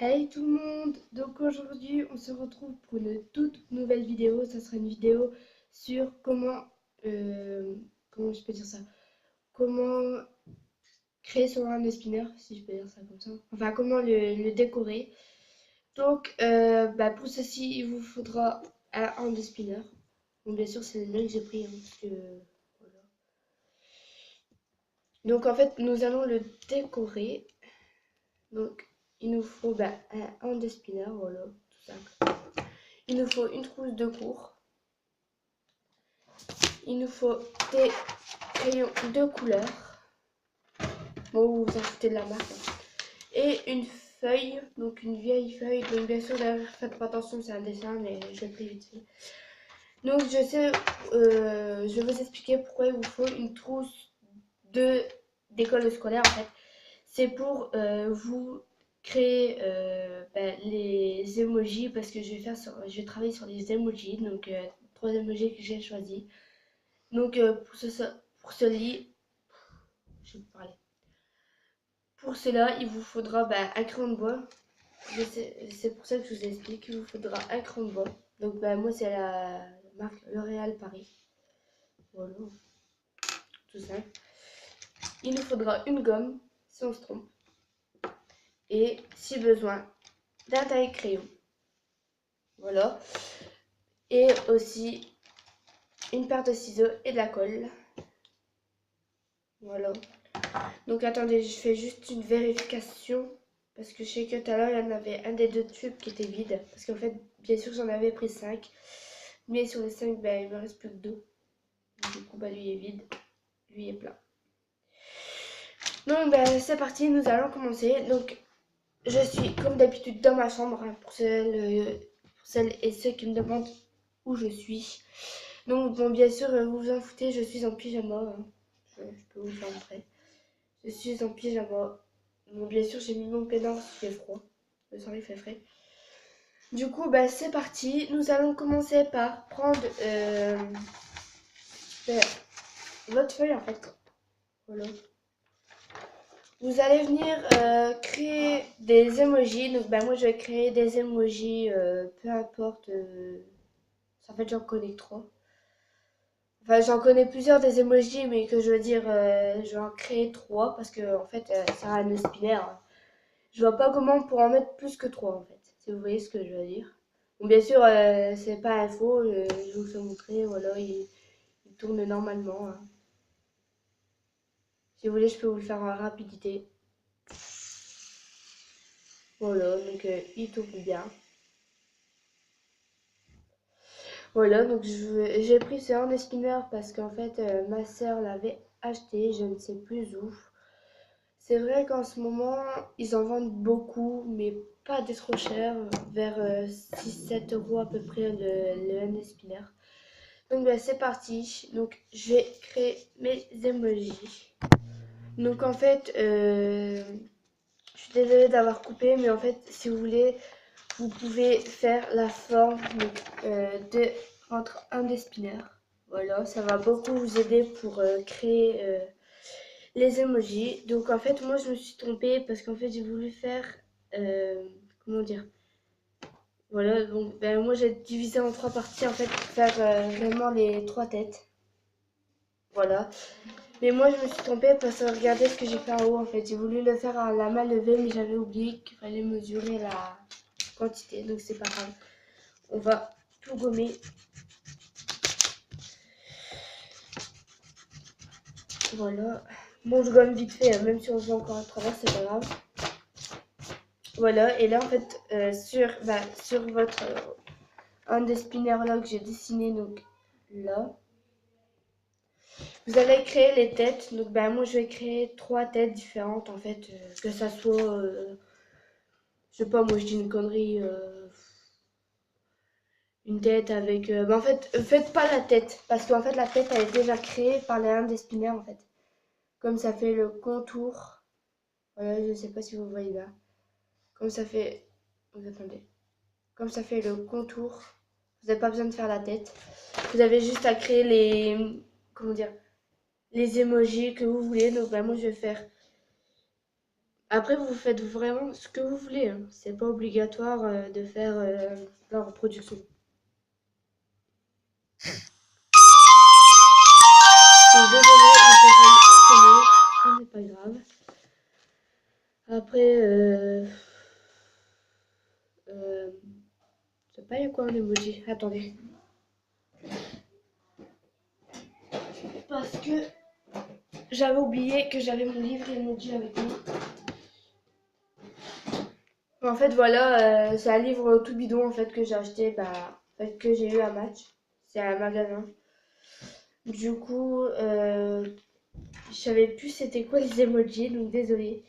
Hey tout le monde! Donc aujourd'hui on se retrouve pour une toute nouvelle vidéo. Ça sera une vidéo sur comment je peux dire ça? Comment créer son hand spinner, si je peux dire ça comme ça. Enfin comment le décorer. Donc pour ceci il vous faudra un hand spinner. Bon bien sûr c'est le mien que j'ai pris hein, parce que voilà. Donc en fait nous allons le décorer. Donc il nous faut un hand spinner, voilà, tout simple. Il nous faut une trousse de cours. Il nous faut des crayons de couleur. Bon, vous vous en foutez de la marque. Hein. Et une feuille, donc une vieille feuille. Donc bien sûr, faites pas attention, c'est un dessin, mais je l'ai pris vite fait. Donc je vais vous expliquer pourquoi il vous faut une trousse d'école scolaire en fait. C'est pour vous créer les emojis parce que je vais travailler sur les emojis. Donc 3 emojis que j'ai choisis. Donc pour ce lit, je vais vous parler. Pour cela, il vous faudra un crayon de bois. C'est pour ça que je vous explique. Il vous faudra un crayon de bois. Donc moi c'est la marque L'Oréal Paris. Voilà, tout simple. Il nous faudra une gomme si on se trompe. Et si besoin, d'un taille-crayon. Voilà. Et aussi une paire de ciseaux et de la colle. Voilà. Donc attendez, je fais juste une vérification. Parce que je sais que tout à l'heure, il y en avait un des 2 tubes qui était vide. Parce qu'en fait, bien sûr, j'en avais pris 5. Mais sur les 5, il me reste plus que 2. Du coup, lui est vide. Lui est plein. Donc c'est parti, nous allons commencer. Donc je suis comme d'habitude dans ma chambre hein, pour celles et ceux qui me demandent où je suis. Donc bon, bien sûr, vous vous en foutez, je suis en pyjama. Hein. Je peux vous le faire montrer. Je suis en pyjama. Bon, bien sûr, j'ai mis mon pédard parce qu'il fait froid. Le soir, il fait frais. Du coup, c'est parti. Nous allons commencer par prendre votre feuille en fait. Voilà. Vous allez venir créer des emojis. Donc moi je vais créer des emojis, peu importe. En fait j'en connais 3. Enfin j'en connais plusieurs des emojis, mais que je veux dire, je vais en créer 3 parce que en fait c'est un spinner. Hein. Je vois pas comment on pourra en mettre plus que 3 en fait. Si vous voyez ce que je veux dire. Bon bien sûr c'est pas un faux, je vous fais montrer. Voilà il tourne normalement. Hein. Si vous voulez je peux vous le faire en rapidité. Voilà, donc il tourne bien. Voilà, donc j'ai pris ce hand spinner parce qu'en fait ma sœur l'avait acheté, je ne sais plus où. C'est vrai qu'en ce moment ils en vendent beaucoup, mais pas des trop chers, vers 6-7 euros à peu près le hand spinner. Donc c'est parti, donc je vais créer mes emojis. Donc en fait, je suis désolée d'avoir coupé, mais en fait si vous voulez, vous pouvez faire la forme de votre hand spinner. Voilà, ça va beaucoup vous aider pour créer les emojis. Donc en fait, moi je me suis trompée parce qu'en fait j'ai voulu faire, comment dire, voilà, donc moi j'ai divisé en 3 parties en fait pour faire vraiment les 3 têtes. Voilà. Mais moi je me suis trompée parce que regardez ce que j'ai fait en haut en fait. J'ai voulu le faire à la main levée mais j'avais oublié qu'il fallait mesurer la quantité. Donc c'est pas grave. On va tout gommer. Voilà. Bon, je gomme vite fait, hein, même si on voit encore à travers, c'est pas grave. Voilà, et là en fait, sur votre un des spinners là que j'ai dessiné, donc là, vous allez créer les têtes. Donc moi je vais créer 3 têtes différentes en fait, que ça soit, je sais pas, moi je dis une connerie, une tête avec, en fait, faites pas la tête, parce qu'en fait la tête elle est déjà créée par les des spinners en fait. Comme ça fait le contour. Voilà, je sais pas si vous voyez là. Comme ça fait. Vous attendez. Comme ça fait le contour. Vous n'avez pas besoin de faire la tête. Vous avez juste à créer les. Comment dire. Les emojis que vous voulez. Donc moi je vais faire Après, vous faites vraiment ce que vous voulez, hein. C'est pas obligatoire de faire la reproduction. Donc, désolé, mon téléphone a sonné, ce n'est pas grave. Après, je sais pas, il y a quoi un emoji? Attendez. Parce que j'avais oublié que j'avais mon livre emoji avec moi. En fait, voilà, c'est un livre tout bidon en fait que j'ai acheté, en fait, que j'ai eu à Match. C'est un magasin. Du coup, je savais plus c'était quoi les emojis, donc désolé.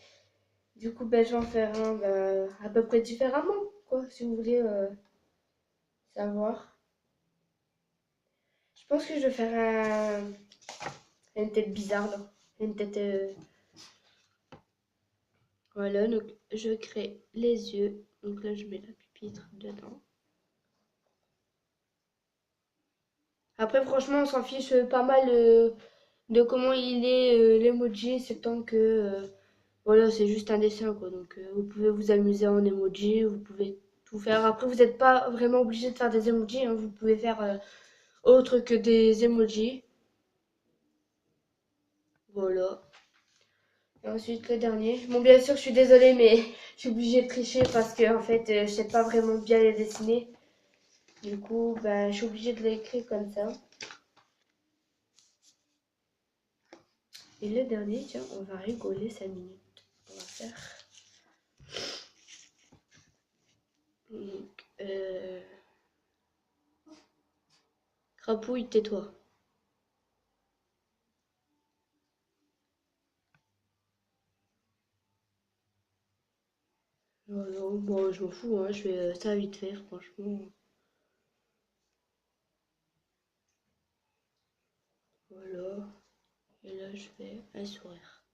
Du coup, je vais en faire un à peu près différemment, quoi, si vous voulez savoir. Je pense que je vais faire une tête bizarre, là. Une tête... Voilà, donc je crée les yeux. Donc là, je mets la pupitre dedans. Après, franchement, on s'en fiche pas mal de comment il est l'emoji, c'est tant que... voilà, c'est juste un dessin, quoi. Donc, vous pouvez vous amuser en emoji, vous pouvez tout faire. Après, vous n'êtes pas vraiment obligé de faire des emojis, hein. Vous pouvez faire autre que des emojis. Voilà. Et ensuite, le dernier. Bon, bien sûr, je suis désolée, mais je suis obligée de tricher parce que, en fait, je sais pas vraiment bien les dessiner. Du coup, je suis obligée de l'écrire comme ça. Et le dernier, tiens, on va rigoler 5 minutes. On va faire. Donc, crapouille, tais-toi. Voilà, bon, je m'en fous, hein, je fais ça vite fait, franchement. Voilà. Et là, je fais un sourire.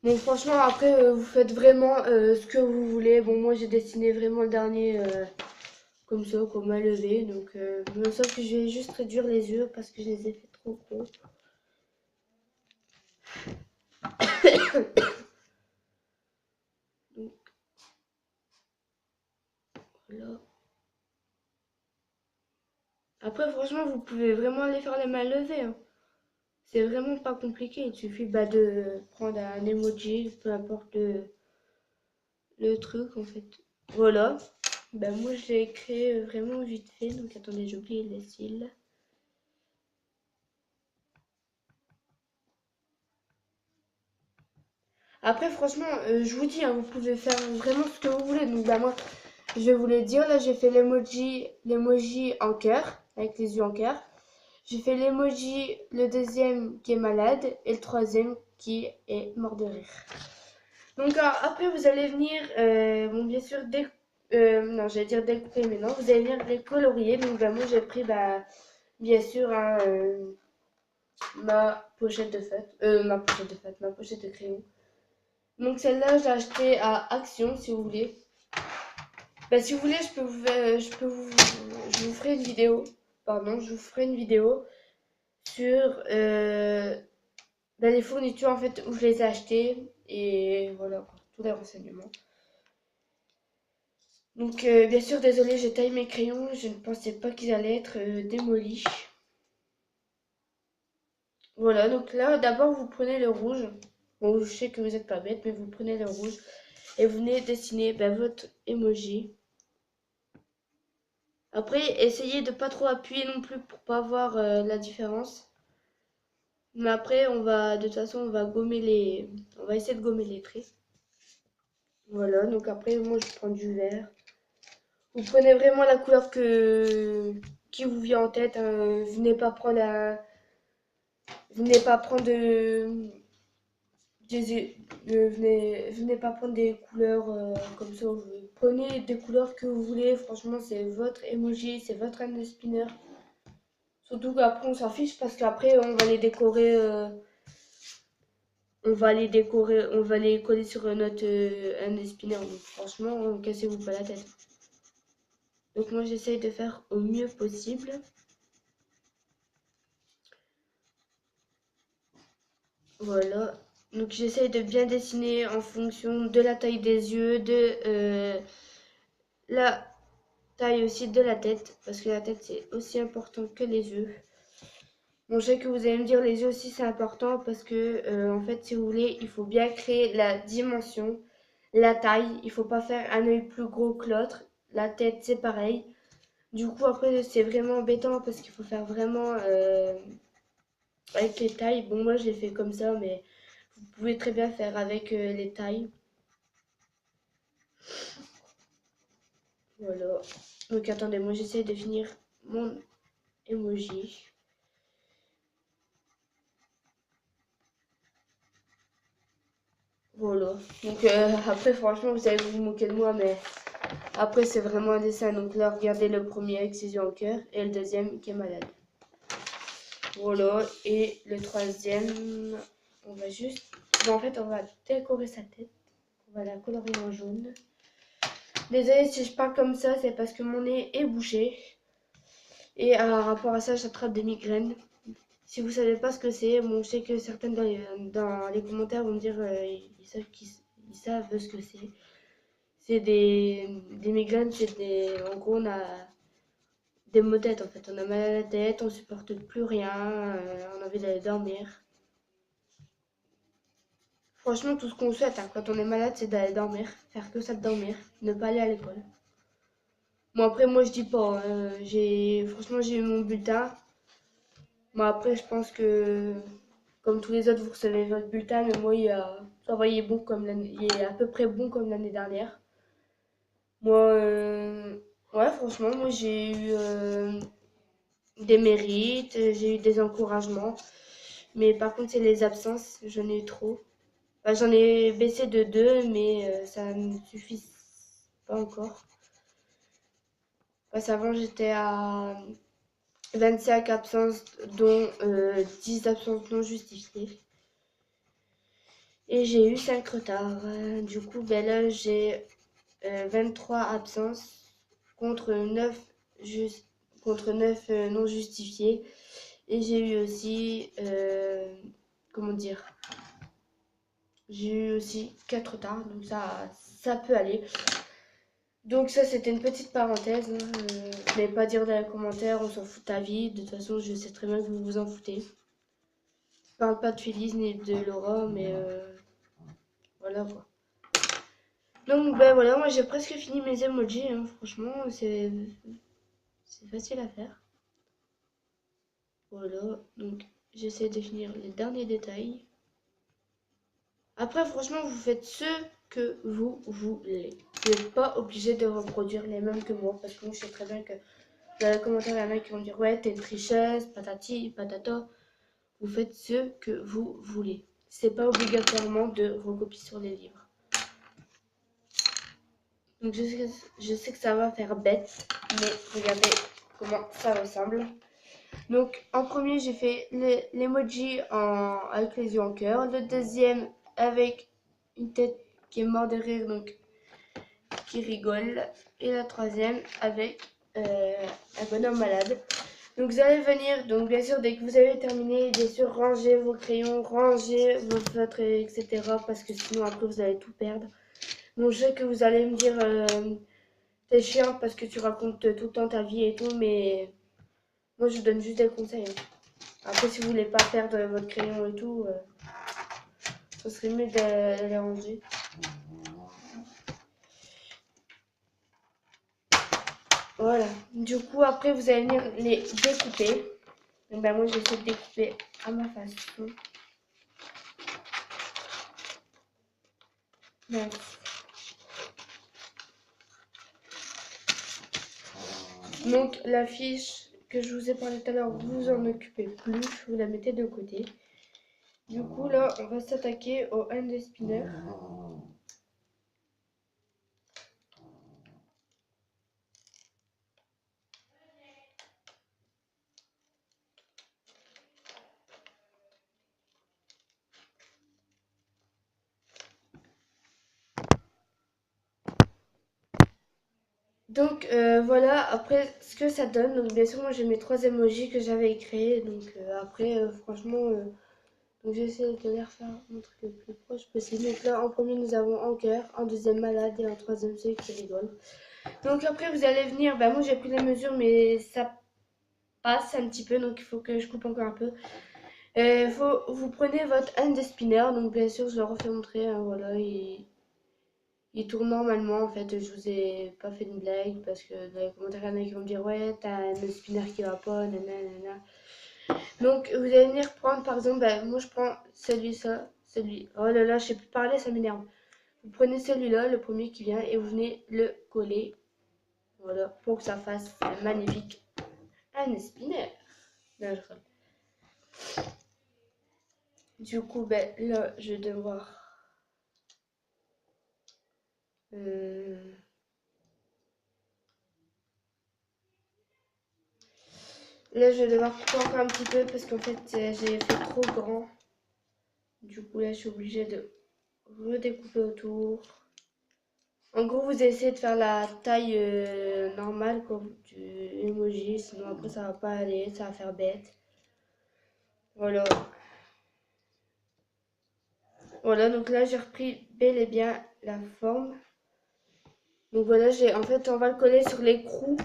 Bon, franchement, après, vous faites vraiment ce que vous voulez. Bon, moi, j'ai dessiné vraiment le dernier comme ça, comme à lever. Donc, mais sauf que je vais juste réduire les yeux parce que je les ai fait trop gros. Donc, voilà. Après, franchement, vous pouvez vraiment les faire les mains levées, hein. C'est vraiment pas compliqué. Il suffit de prendre un emoji, peu importe le truc, en fait. Voilà. Moi, je l'ai créé vraiment vite fait. Donc, attendez, j'ai oublié les cils. Après, franchement, je vous dis, hein, vous pouvez faire vraiment ce que vous voulez. Donc, moi, je vais vous le dire. Là, j'ai fait l'emoji en cœur, avec les yeux en cœur. J'ai fait l'emoji, le deuxième qui est malade, et le troisième qui est mort de rire. Donc, après, vous allez venir, bon, bien sûr, non, j'allais dire découper, mais non, vous allez venir les colorier. Donc, moi, j'ai pris, bien sûr, hein, ma pochette de feutre, ma pochette de crayon. Donc celle-là, je l'ai achetée à Action, si vous voulez. Si vous voulez, je vous ferai une vidéo. Pardon, je vous ferai une vidéo sur les fournitures en fait où je les ai achetées et voilà quoi, tous les renseignements. Donc bien sûr, désolé, j'ai taillé mes crayons. Je ne pensais pas qu'ils allaient être démolis. Voilà, donc là, d'abord vous prenez le rouge. Bon, je sais que vous n'êtes pas bête, mais vous prenez le rouge et vous venez dessiner votre emoji. Après, essayez de pas trop appuyer non plus pour pas voir la différence. Mais après, de toute façon, on va essayer de gommer les traits. Voilà, donc après, moi, je prends du vert. Vous prenez vraiment la couleur qui vous vient en tête, hein. Venez pas prendre venez pas prendre des couleurs comme ça. Prenez des couleurs que vous voulez. Franchement, c'est votre emoji, c'est votre hand spinner. Surtout qu'après on s'en fiche parce qu'après on va les décorer, on va les coller sur notre un spinner. Donc franchement, cassez-vous pas la tête. Donc moi j'essaye de faire au mieux possible. Voilà. Donc j'essaye de bien dessiner en fonction de la taille des yeux, de la taille aussi de la tête, parce que la tête c'est aussi important que les yeux. Bon, je sais que vous allez me dire les yeux aussi c'est important parce que en fait si vous voulez il faut bien créer la dimension, la taille, il faut pas faire un œil plus gros que l'autre, la tête c'est pareil. Du coup après c'est vraiment embêtant parce qu'il faut faire vraiment avec les tailles. Bon moi je l'ai fait comme ça mais vous pouvez très bien faire avec les tailles. Voilà. Donc attendez, moi j'essaie de finir mon emoji. Voilà. Donc après franchement vous allez vous moquer de moi mais après c'est vraiment un dessin. Donc là regardez le premier avec ses yeux en cœur et le deuxième qui est malade. Voilà. Et le troisième, on va juste... Bon, en fait on va décorer sa tête. On va la colorer en jaune. Désolée si je parle comme ça, c'est parce que mon nez est bouché. Et à rapport à ça, j'attrape des migraines. Si vous savez pas ce que c'est, bon, je sais que certaines dans les commentaires vont me dire ils savent ce que c'est. C'est des migraines, c'est des... En gros, on a des maux de tête en fait. On a mal à la tête, on supporte plus rien, on a envie d'aller dormir. Franchement, tout ce qu'on souhaite hein, quand on est malade, c'est d'aller dormir, faire que ça de dormir, ne pas aller à l'école. Bon, après, moi je dis pas, franchement, j'ai eu mon bulletin. Bon, après, je pense que comme tous les autres, vous recevez votre bulletin, mais moi, ça va, il est bon comme il est à peu près bon comme l'année dernière. Moi, ouais, franchement, moi, j'ai eu des mérites, j'ai eu des encouragements. Mais par contre, c'est les absences, j'en ai eu trop. Enfin, j'en ai baissé de 2, mais ça ne suffit pas encore. Parce qu'avant, j'étais à 25 absences, dont 10 absences non justifiées. Et j'ai eu 5 retards. Du coup, ben là, j'ai 23 absences contre 9, contre 9 non justifiées. Et j'ai eu aussi, comment dire, j'ai eu aussi 4 retards, donc ça peut aller. Donc ça, c'était une petite parenthèse. Hein. N'allez pas dire dans les commentaires, on s'en fout de ta vie. De toute façon, je sais très bien que vous vous en foutez. Je parle pas de Félix ni de Laura, mais voilà quoi. Donc ben voilà, moi j'ai presque fini mes emojis, hein. Franchement, c'est facile à faire. Voilà, donc j'essaie de finir les derniers détails. Après, franchement, vous faites ce que vous voulez. Vous n'êtes pas obligé de reproduire les mêmes que moi, parce que moi je sais très bien que dans les commentaires, il y en a qui vont dire ouais, t'es une tricheuse, patati, patata. Vous faites ce que vous voulez. C'est pas obligatoirement de recopier sur les livres. Donc je sais que ça va faire bête, mais regardez comment ça ressemble. Donc en premier j'ai fait l'emoji avec les yeux en cœur, le deuxième avec une tête qui est morte de rire, donc qui rigole, et la troisième avec un bonhomme malade. Donc vous allez venir, donc bien sûr dès que vous avez terminé, bien sûr rangez vos crayons, rangez vos feutres, etc. Parce que sinon après vous allez tout perdre. Donc je sais que vous allez me dire c'est chiant parce que tu racontes tout le temps ta vie et tout, mais moi je vous donne juste des conseils. Hein. Après si vous voulez pas perdre votre crayon et tout, ce serait mieux de les ranger. Voilà. Du coup après vous allez venir les découper. Donc ben moi j'essaie de découper à ma façon. Merci. Donc la fiche que je vous ai parlé tout à l'heure, vous en occupez plus, vous la mettez de côté. Du coup là, on va s'attaquer au hand spinner. Donc voilà, après ce que ça donne, donc bien sûr moi j'ai mes 3 emojis que j'avais créés, donc après franchement Donc j'essaie de les refaire mon truc le plus proche possible. Donc là en premier nous avons en cœur, en deuxième malade et en troisième celui qui rigole. Donc après vous allez venir, moi j'ai pris les mesures mais ça passe un petit peu donc il faut que je coupe encore un peu. Vous prenez votre hand spinner, donc bien sûr je leur refais montrer, hein, voilà, il tourne normalement en fait, je vous ai pas fait une blague parce que dans les commentaires il y en a qui vont me dire ouais t'as un spinner qui va pas, nanana. Donc vous allez venir prendre par exemple, moi je prends celui, oh là là je sais plus parler ça m'énerve. Vous prenez celui-là, le premier qui vient et vous venez le coller, voilà, pour que ça fasse un magnifique hand spinner. Là, du coup là je vais devoir là, je vais devoir couper encore un petit peu parce qu'en fait, j'ai fait trop grand. Du coup, là, je suis obligée de redécouper autour. En gros, vous essayez de faire la taille normale comme du emoji, sinon après, ça va pas aller, ça va faire bête. Voilà. Voilà, donc là, j'ai repris bel et bien la forme. Donc voilà, en fait, on va le coller sur l'écrou.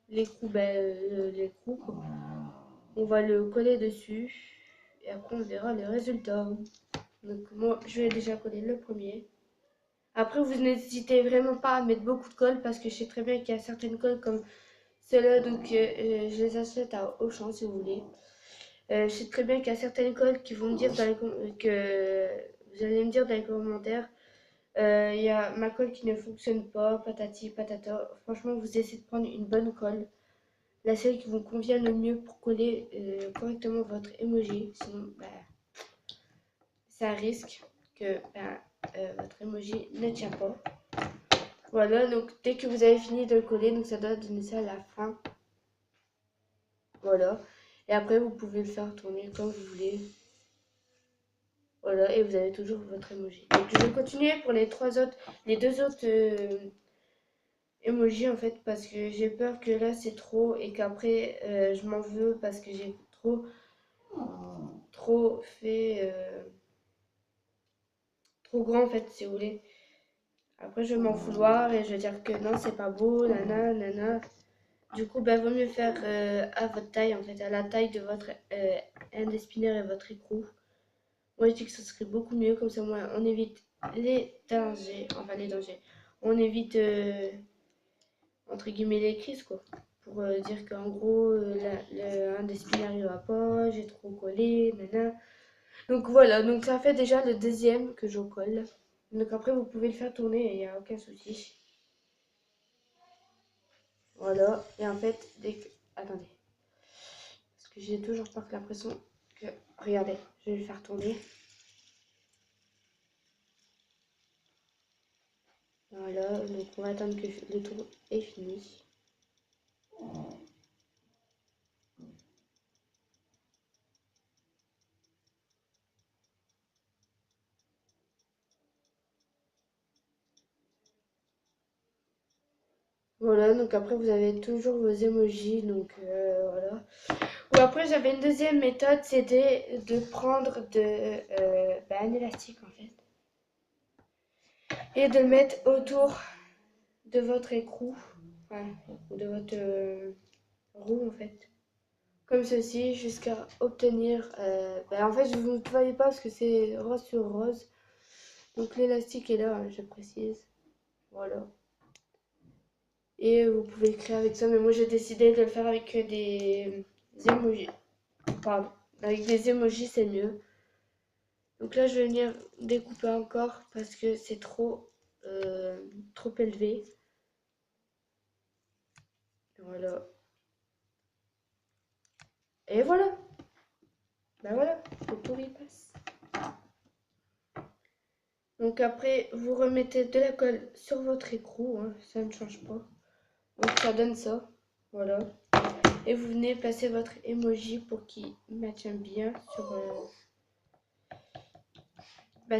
L'écrou, l'écrou, quoi. On va le coller dessus. Et après, on verra le résultat. Donc moi, je vais déjà coller le premier. Après, vous n'hésitez vraiment pas à mettre beaucoup de colle parce que je sais très bien qu'il y a certaines colles comme celle-là. Donc je les achète à Auchan si vous voulez. Je sais très bien qu'il y a certaines colles qui vont me dire que vous allez me dire dans les commentaires. Il y a ma colle qui ne fonctionne pas, patati patata. Franchement, vous essayez de prendre une bonne colle. La seule qui vous convient le mieux pour coller correctement votre emoji. Sinon, c'est un risque que votre emoji ne tient pas. Voilà, donc dès que vous avez fini de le coller, donc ça doit donner ça à la fin. Voilà. Et après, vous pouvez le faire tourner comme vous voulez. Voilà, et vous avez toujours votre emoji. Donc je vais continuer pour les deux autres emojis en fait, parce que j'ai peur que là c'est trop et qu'après je m'en veux parce que j'ai trop fait trop grand en fait, si vous voulez. Après, je vais m'en vouloir et je vais dire que non, c'est pas beau, nana, nana. Du coup, vaut mieux faire à votre taille, en fait, à la taille de votre hand spinner et votre écrou. Moi, je dis que ce serait beaucoup mieux, comme ça, moi, on évite les dangers, enfin les dangers. On évite, entre guillemets, les crises, quoi. Pour dire qu'en gros, le hand spinner, il va pas, j'ai trop collé, nana. Donc voilà, donc ça fait déjà le deuxième que je colle. Donc après, vous pouvez le faire tourner, il n'y a aucun souci. Voilà, et en fait, dès que... Attendez. Parce que j'ai toujours pas l'impression que... Regardez, je vais le faire tourner. Voilà, donc on va attendre que le tour est fini. Voilà, donc après vous avez toujours vos emojis, donc voilà. Ou après j'avais une deuxième méthode, c'était de prendre un élastique en fait. Et de le mettre autour de votre écrou, ou de votre roue en fait. Comme ceci, jusqu'à obtenir... en fait, je ne voyais pas parce que c'est rose sur rose. Donc l'élastique est là, hein, je précise. Voilà. Et vous pouvez le créer avec ça, mais moi j'ai décidé de le faire avec des emojis. Pardon. Avec des emojis, c'est mieux. Donc là, je vais venir découper encore parce que c'est trop élevé. Voilà. Et voilà. Voilà, le tour y passe. Donc après, vous remettez de la colle sur votre écrou, hein, ça ne change pas. Donc ça donne ça, voilà. Et vous venez placer votre emoji pour qu'il matche bien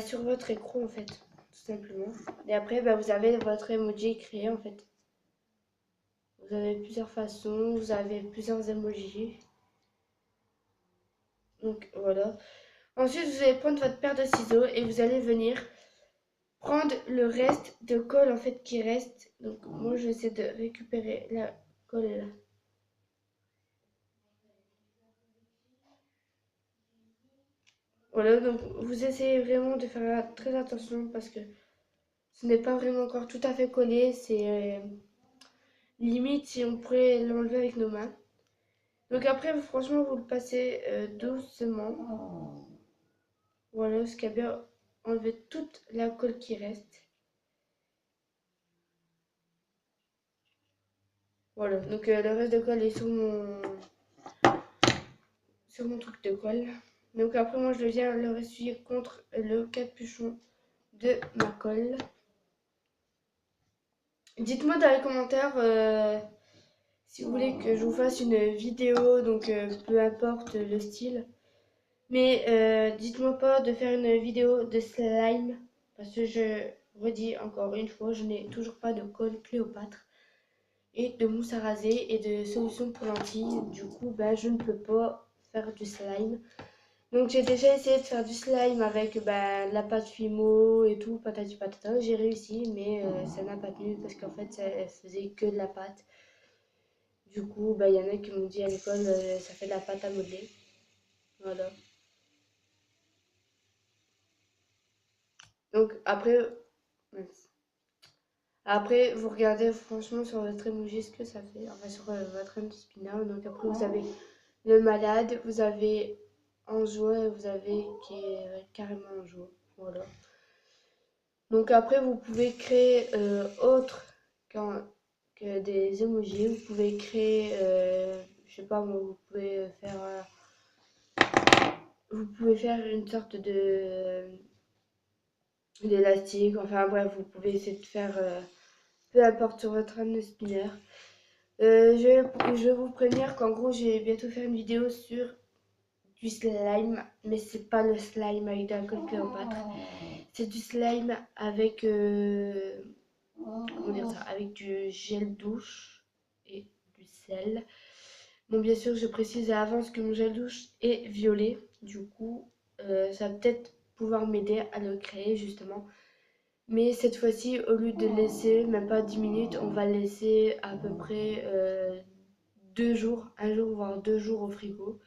sur votre écrou en fait, tout simplement. Et après, vous avez votre emoji créé en fait. Vous avez plusieurs façons, vous avez plusieurs emojis. Donc voilà. Ensuite, vous allez prendre votre paire de ciseaux et vous allez venir prendre le reste de colle en fait qui reste. Donc moi, je vais essayer de récupérer la colle là. Voilà, donc vous essayez vraiment de faire très attention parce que ce n'est pas vraiment encore tout à fait collé. C'est limite si on pourrait l'enlever avec nos mains. Donc après, franchement, vous le passez doucement. Voilà, ce qui a bien enlevé toute la colle qui reste. Voilà, donc le reste de colle est sur mon truc de colle. Donc après, moi, je viens le essuyer contre le capuchon de ma colle. Dites-moi dans les commentaires si vous voulez que je vous fasse une vidéo, donc peu importe le style. Mais dites-moi pas de faire une vidéo de slime, parce que je redis encore une fois, je n'ai toujours pas de colle Cléopâtre et de mousse à raser et de solution pour lentilles. Du coup, ben, je ne peux pas faire du slime. Donc j'ai déjà essayé de faire du slime avec ben, la pâte Fimo et tout, patati patata. J'ai réussi, mais ça n'a pas tenu parce qu'en fait, ça faisait que de la pâte. Du coup, ben, y en a qui m'ont dit à l'école, ça fait de la pâte à modeler. Voilà. Donc après, vous regardez franchement sur votre emoji ce que ça fait, enfin sur votre spinner. Donc après, vous avez le malade, vous avez Anjo et vous avez qui est carrément Anjo. Voilà. Donc après, vous pouvez créer autre que des emojis. Vous pouvez créer, je sais pas moi, vous pouvez faire une sorte de d'élastique. Enfin bref, vous pouvez essayer de faire peu importe sur votre âme spinner. Je vais vous prévenir qu'en gros, j'ai bientôt faire une vidéo sur du slime, mais c'est pas le slime avec de l'alcool Cléopâtre. C'est du slime avec comment dire ça, avec du gel douche et du sel. Bon, bien sûr, je précise à l'avance que mon gel douche est violet. Du coup, ça va peut-être pouvoir m'aider à le créer justement. Mais cette fois-ci, au lieu de laisser même pas 10 minutes, on va laisser à peu près 2 jours, un jour voire 2 jours au frigo.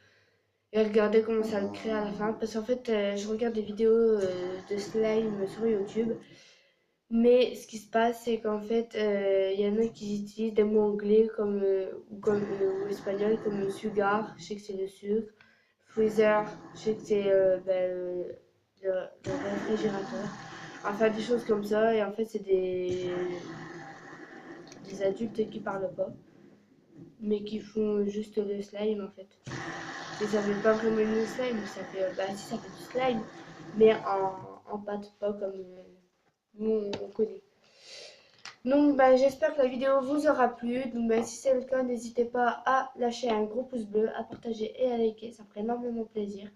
Et regarder comment ça le crée à la fin. Parce qu'en fait, je regarde des vidéos de slime sur YouTube. Mais ce qui se passe, c'est qu'en fait, il y en a qui utilisent des mots anglais ou espagnol comme sugar, je sais que c'est le sucre, freezer, je sais que c'est le réfrigérateur. Enfin, des choses comme ça. Et en fait, c'est des adultes qui parlent pas, mais qui font juste le slime en fait. Et ça fait pas vraiment une slime, ça fait, bah si ça fait du slime, mais en pâte, pas comme nous on connaît. Donc bah, j'espère que la vidéo vous aura plu. Donc bah, si c'est le cas, n'hésitez pas à lâcher un gros pouce bleu, à partager et à liker, ça ferait énormément plaisir.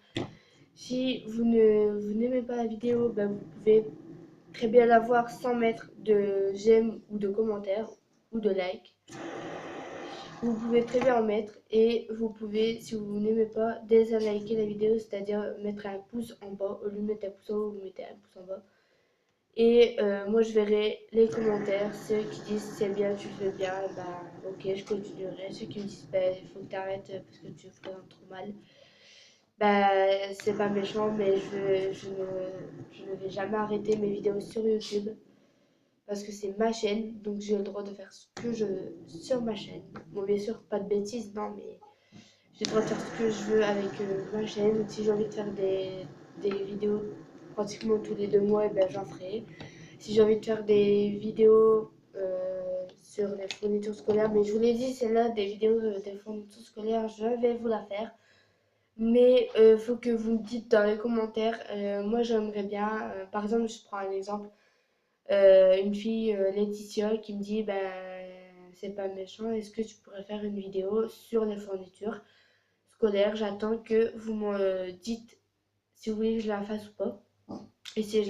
Si vous n'aimez pas la vidéo, bah, vous pouvez très bien la voir sans mettre de j'aime ou de commentaires ou de like. Vous pouvez très bien en mettre et vous pouvez, si vous n'aimez pas, déjà liker la vidéo, c'est-à-dire mettre un pouce en bas. Au lieu de mettre un pouce en haut, vous mettez un pouce en bas. Et moi, je verrai les commentaires. Ceux qui disent c'est bien, tu le fais bien, bah ok, je continuerai. Ceux qui me disent bah, il faut que tu arrêtes parce que tu le présentes trop mal, bah c'est pas méchant, mais je ne vais jamais arrêter mes vidéos sur YouTube parce que c'est ma chaîne, donc j'ai le droit de faire ce que je veux sur ma chaîne. Bon, bien sûr, pas de bêtises, non, mais j'ai le droit de faire ce que je veux avec ma chaîne. Donc, si j'ai envie de faire des vidéos pratiquement tous les 2 mois, et ben, j'en ferai. Si j'ai envie de faire des vidéos sur les fournitures scolaires, mais je vous l'ai dit, c'est là des vidéos des fournitures scolaires, je vais vous la faire. Mais faut que vous me dites dans les commentaires. Moi, j'aimerais bien, par exemple, je prends un exemple. Une fille, Laetitia, qui me dit ben, c'est pas méchant, est-ce que tu pourrais faire une vidéo sur les fournitures scolaires? J'attends que vous me dites si vous voulez que je la fasse ou pas. Et si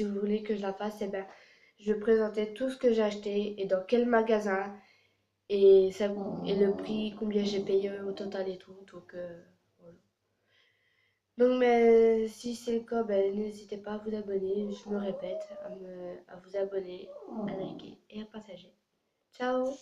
vous voulez que je la fasse, eh ben, je vais présenter tout ce que j'ai acheté et dans quel magasin et le prix, combien j'ai payé au total et tout. Donc, voilà. Donc, mais si c'est le cas, ben, n'hésitez pas à vous abonner. Je me répète, à vous abonner, à liker et à partager. Ciao!